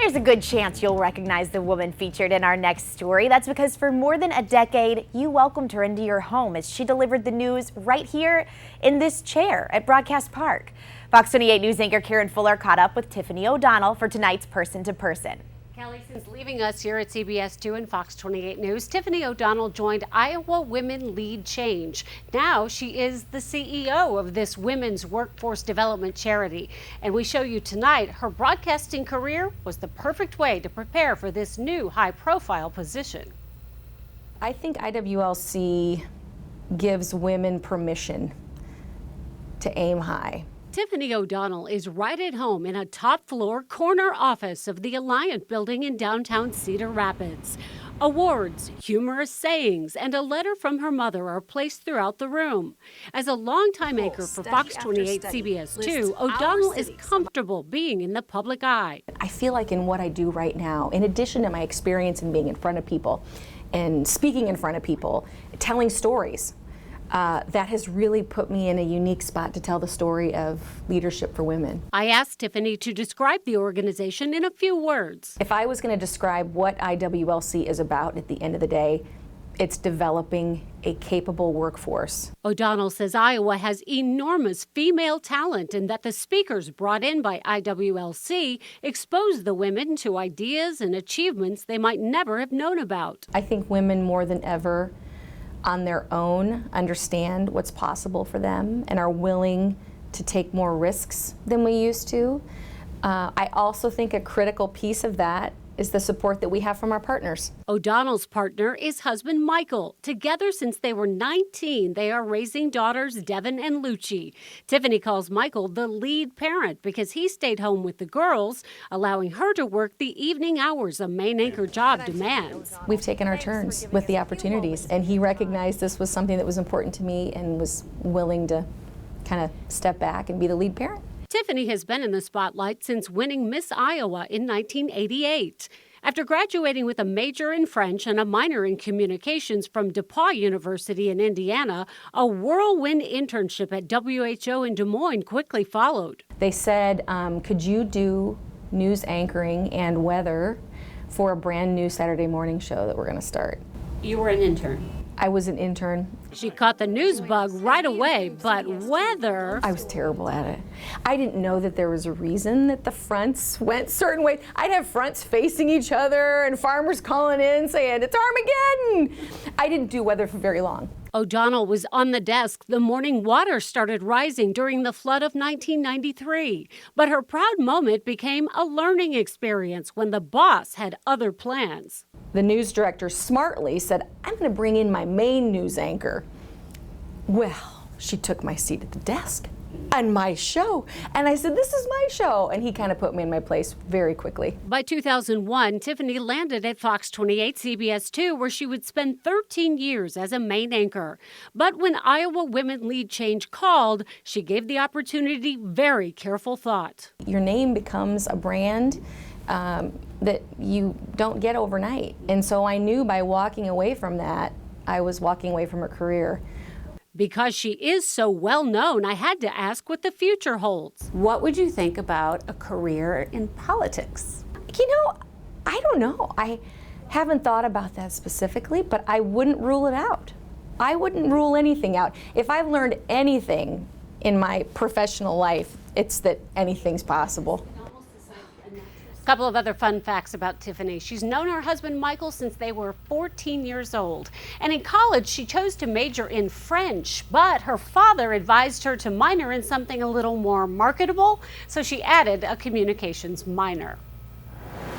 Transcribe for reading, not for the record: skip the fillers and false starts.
there's a good chance you'll recognize the woman featured in our next story. That's because for more than a decade, you welcomed her into your home as she delivered the news right here in this chair at Broadcast Park. Fox 28 News anchor Karen Fuller caught up with Tiffany O'Donnell for tonight's Person to Person. Kelly, since leaving us here at CBS 2 and Fox 28 News, Tiffany O'Donnell joined Iowa Women Lead Change. Now she is the CEO of this women's workforce development charity. And we show you tonight her broadcasting career was the perfect way to prepare for this new high-profile position. I think IWLC gives women permission to aim high. Tiffany O'Donnell is right at home in a top-floor corner office of the Alliant Building in downtown Cedar Rapids. Awards, humorous sayings, and a letter from her mother are placed throughout the room. As a longtime anchor for Fox 28 CBS 2, O'Donnell is comfortable being in the public eye. I feel like in what I do right now, in addition to my experience in being in front of people and speaking in front of people, telling stories, that has really put me in a unique spot to tell the story of leadership for women. I asked Tiffany to describe the organization in a few words. If I was going to describe what IWLC is about at the end of the day, it's developing a capable workforce. O'Donnell says Iowa has enormous female talent and that the speakers brought in by IWLC expose the women to ideas and achievements they might never have known about. I think women more than ever on their own understand what's possible for them and are willing to take more risks than we used to. I also think a critical piece of that is the support that we have from our partners. O'Donnell's partner is husband Michael. Together since they were 19, they are raising daughters Devin and Lucci. Tiffany calls Michael the lead parent because he stayed home with the girls, allowing her to work the evening hours a main anchor job demands. We've taken our turns with the opportunities, and he recognized this was something that was important to me and was willing to kind of step back and be the lead parent. Tiffany has been in the spotlight since winning Miss Iowa in 1988. After graduating with a major in French and a minor in communications from DePauw University in Indiana, a whirlwind internship at WHO in Des Moines quickly followed. They said, could you do news anchoring and weather for a brand new Saturday morning show that we're going to start? You were an intern. I was an intern. She caught the news bug right away, but weather... I was terrible at it. I didn't know that there was a reason that the fronts went certain ways. I'd have fronts facing each other and farmers calling in saying, it's Armageddon. I didn't do weather for very long. O'Donnell was on the desk the morning water started rising during the flood of 1993. But her proud moment became a learning experience when the boss had other plans. The news director smartly said, I'm going to bring in my main news anchor. Well, she took my seat at the desk on my show. And I said, this is my show. And he kind of put me in my place very quickly. By 2001, Tiffany landed at Fox 28 CBS 2, where she would spend 13 years as a main anchor. But when Iowa Women Lead Change called, she gave the opportunity very careful thought. Your name becomes a brand that you don't get overnight. And so I knew by walking away from that, I was walking away from a career. Because she is so well known, I had to ask what the future holds. What would you think about a career in politics? You know, I don't know. I haven't thought about that specifically, but I wouldn't rule it out. I wouldn't rule anything out. If I've learned anything in my professional life, it's that anything's possible. A couple of other fun facts about Tiffany. She's known her husband Michael since they were 14 years old. And in college, she chose to major in French, but her father advised her to minor in something a little more marketable, so she added a communications minor.